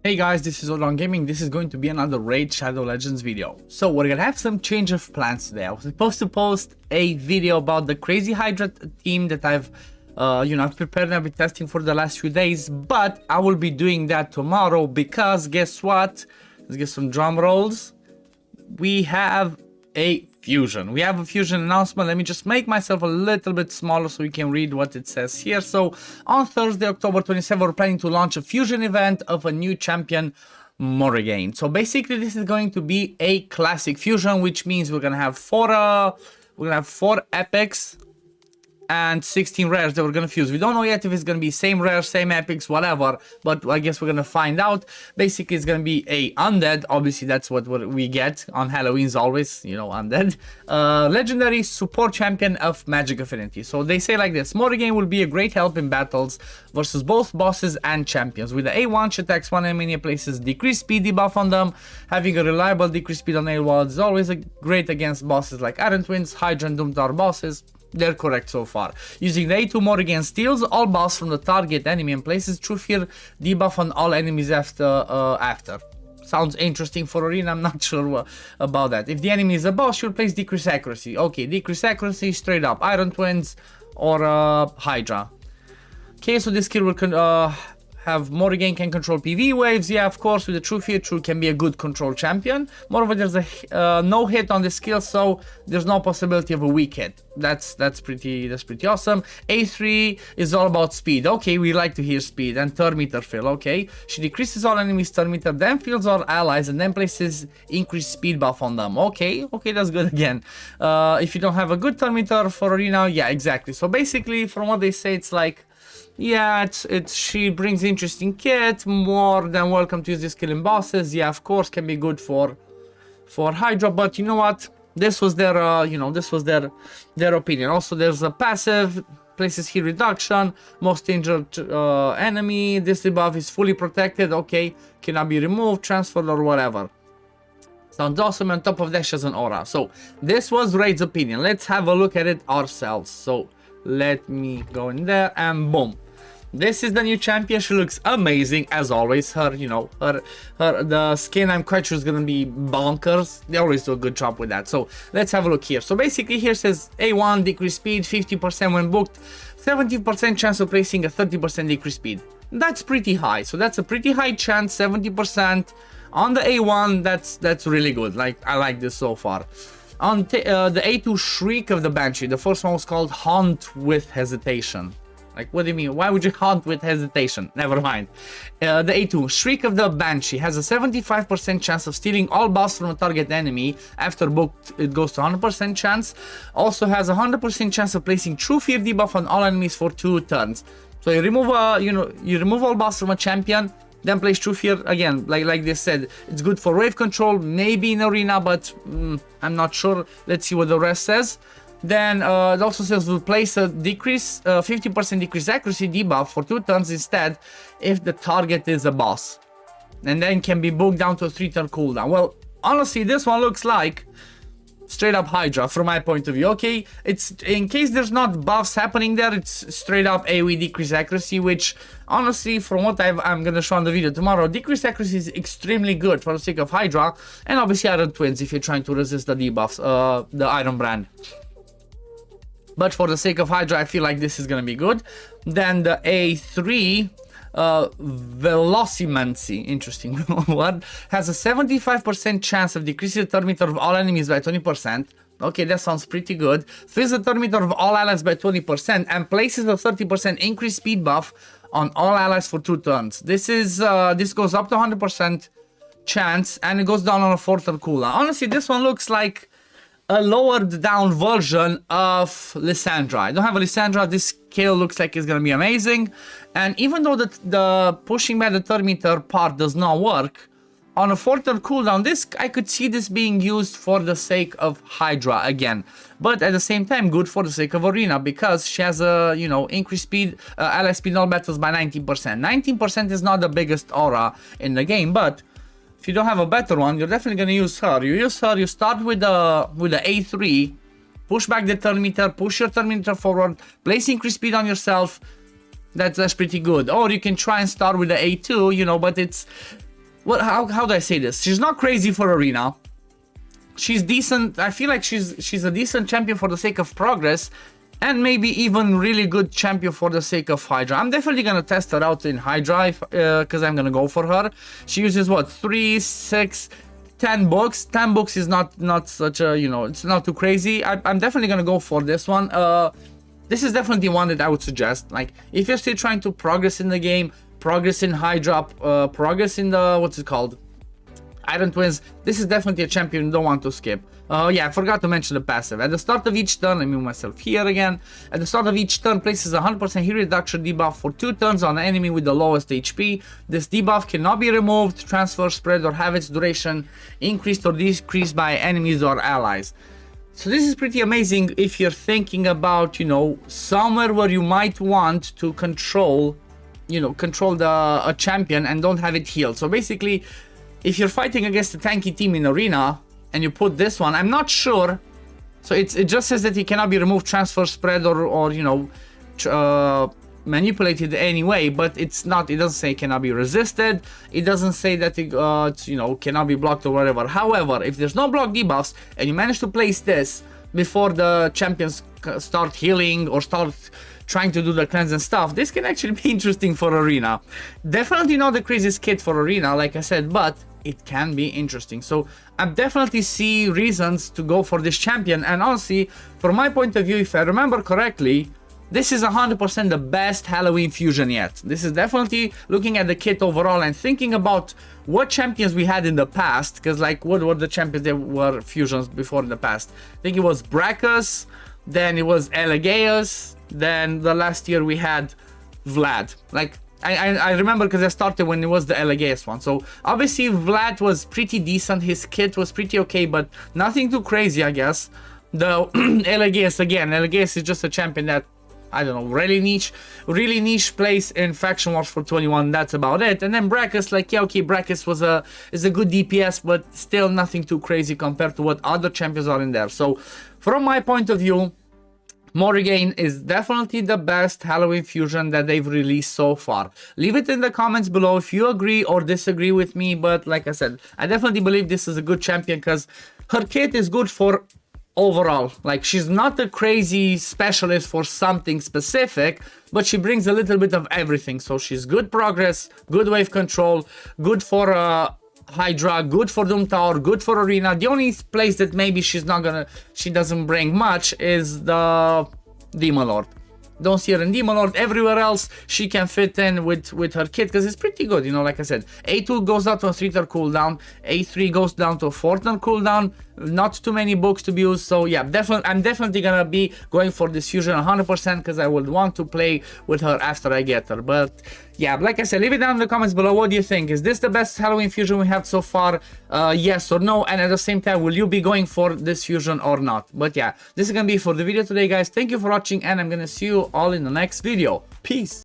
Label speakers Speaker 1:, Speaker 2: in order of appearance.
Speaker 1: Hey guys, this is OddOneGaming. This is going to be another Raid Shadow Legends video. So we're gonna have some change of plans today. I was supposed to post a video about the crazy Hydra team that I've prepared and I've been testing for the last few days, but I will be doing that tomorrow because guess what? Let's get some drum rolls. We have a fusion. We have a fusion announcement. Let me just make myself a little bit smaller so you can read what it says here. So on Thursday, October 27th, we're planning to launch a fusion event of a new champion, Morrigan. So basically, this is going to be a classic fusion, which means we're gonna have four epics and 16 rares that we're gonna fuse. We don't know yet if it's gonna be same rares, same epics, whatever, but I guess we're gonna find out. Basically, it's gonna be a undead. Obviously, that's what we get on Halloween's always, undead. Legendary support champion of magic affinity. So they say like this: Morrigan will be a great help in battles versus both bosses and champions. With the A1, she attacks one enemy and places decreased speed debuff on them. Having a reliable decreased speed on A1 is always great against bosses like Iron Twins, Hydra, and Doomtower bosses. They're correct so far. Using the A2, Morrigan steals all buffs from the target enemy and places True Fear debuff on all enemies after. Sounds interesting for Arena, I'm not sure about that. If the enemy is a boss, you'll place decreased accuracy. Okay, decreased accuracy, straight up Iron Twins or Hydra. Okay, so this skill will have Morrigan can control PV waves. Yeah, of course, with the True Fear, True can be a good control champion. Moreover, there's a no hit on the skill, so there's no possibility of a weak hit. That's pretty awesome. A3 is all about speed. Okay, we like to hear speed. And turn meter fill. Okay, she decreases all enemies' turn meter, then fills all allies, and then places increased speed buff on them. Okay, that's good again. If you don't have a good turn meter for Arena, yeah, exactly. So basically, from what they say, it's like, yeah, she brings interesting kit, more than welcome to use this skill in bosses. Yeah, of course, can be good for Hydra, but you know what? This was their their opinion. Also, there's a passive, places heat reduction, most injured enemy. This debuff is fully protected. Okay, cannot be removed, transferred, or whatever. Sounds awesome. On top of that, she has an aura. So this was Raid's opinion. Let's have a look at it ourselves. So let me go in there and boom. This is the new champion. She looks amazing as always. Her the skin, I'm quite sure is gonna be bonkers. They always do a good job with that. So let's have a look here. So basically here says A1 decreased speed 50% when booked, 70% chance of placing a 30% decreased speed. That's pretty high. So that's a pretty high chance, 70% on the A1. That's really good. Like, I like this so far. On the A2, Shriek of the Banshee. The first one was called Haunt with Hesitation. Like, what do you mean? Why would you haunt with hesitation? Never mind. The A2, Shriek of the Banshee, has a 75% chance of stealing all buffs from a target enemy. After booked, it goes to 100% chance. Also has a 100% chance of placing True Fear debuff on all enemies for 2 turns. So you remove you remove all buffs from a champion, then place True Fear again. Like they said, it's good for wave control, maybe in Arena, but I'm not sure. Let's see what the rest says. Then it also says we'll place a 50% decreased accuracy debuff for 2 turns instead if the target is a boss, and then can be booked down to a 3-turn cooldown. Well, honestly, this one looks like straight up Hydra from my point of view. Okay, it's in case there's not buffs happening there, it's straight up AoE decreased accuracy, which honestly, from what I'm gonna show on the video tomorrow, decreased accuracy is extremely good for the sake of Hydra, and obviously Iron Twins if you're trying to resist the debuffs, the Iron Brand. But for the sake of Hydra, I feel like this is gonna be good. Then the A3, Velocimancy, interesting word, has a 75% chance of decreasing the turn meter of all enemies by 20%. Okay, that sounds pretty good. Fills the turn meter of all allies by 20% and places a 30% increased speed buff on all allies for 2 turns. This goes up to 100% chance and it goes down on a 4-turn cooldown. Honestly, this one looks like a lowered down version of Lysandra. I don't have a Lysandra. This scale looks like it's gonna be amazing. And even though the pushing by the turn meter part does not work, on a 4-turn cooldown, I could see this being used for the sake of Hydra again. But at the same time, good for the sake of Arena because she has a, increased speed, ally speed in all battles by 19%. 19% is not the biggest aura in the game, but if you don't have a better one, you're definitely gonna use her. You use her, you start with the A3, push back the turn meter, push your turn meter forward, place increased speed on yourself. That's pretty good. Or you can try and start with the A2, but it's what, how do I say this? She's not crazy for arena. She's decent. I feel like she's a decent champion for the sake of progress, and maybe even really good champion for the sake of Hydra. I'm definitely gonna test her out in Hydra because I'm gonna go for her. She uses what, 3, 6, 10 books. 10 books is not such a, you know, it's not too crazy. I'm definitely gonna go for this one. This is definitely one that I would suggest. Like, if you're still trying to progress in the game, progress in Hydra, progress in the, what's it called, Iron Twins, this is definitely a champion you don't want to skip. Yeah, I forgot to mention the passive. At the start of each turn, let me move myself here again. At the start of each turn, places a 100% hit reduction debuff for 2 turns on an enemy with the lowest HP. This debuff cannot be removed, transferred, spread, or have its duration increased or decreased by enemies or allies. So this is pretty amazing if you're thinking about, you know, somewhere where you might want to control, you know, a champion and don't have it healed. So basically, if you're fighting against a tanky team in arena and you put this one, I'm not sure. So it just says that it cannot be removed, transfer, spread, or you know, manipulated anyway, but it's not. It doesn't say it cannot be resisted. It doesn't say that it it's, you know, cannot be blocked or whatever. However, if there's no block debuffs and you manage to place this before the champions start healing or start trying to do the cleanse and stuff, this can actually be interesting for arena. Definitely not the craziest kit for arena, like I said, but it can be interesting. So I definitely see reasons to go for this champion. And honestly, from my point of view, if I remember correctly, this is 100% the best Halloween fusion yet. This is definitely, looking at the kit overall and thinking about what champions we had in the past, because like, what were the champions that were fusions before in the past? I think it was Brackus, then it was Elegaeus, then the last year we had Vlad. Like, I remember because I started when it was the Elegaeus one. So obviously Vlad was pretty decent, his kit was pretty okay, but nothing too crazy, I guess. The Elegaeus, again, Elegaeus is just a champion that, I don't know, really niche place in Faction Wars for 21. That's about it. And then Brackus, like, yeah, okay, Brackus is a good DPS, but still nothing too crazy compared to what other champions are in there. So from my point of view, Morrigan is definitely the best Halloween fusion that they've released so far. Leave it in the comments below if you agree or disagree with me, but like I said, I definitely believe this is a good champion because her kit is good for overall. Like, she's not a crazy specialist for something specific, but she brings a little bit of everything. So she's good progress, good wave control, good for Hydra, good for Doom Tower, good for arena. The only place that maybe she doesn't bring much is the Demon Lord. Don't see her in Demon Lord. Everywhere else she can fit in with her kit because it's pretty good, you know. Like I said, A2 goes down to a 3-turn cooldown, A3 goes down to a 4-turn cooldown, not too many books to be used. So yeah, I'm definitely gonna be going for this fusion 100% because I would want to play with her after I get her. But yeah, like I said, leave it down in the comments below. What do you think? Is this the best Halloween fusion we have so far? Yes or no? And at the same time, will you be going for this fusion or not? But yeah, this is gonna be for the video today, guys. Thank you for watching, and I'm gonna see you all in the next video. Peace.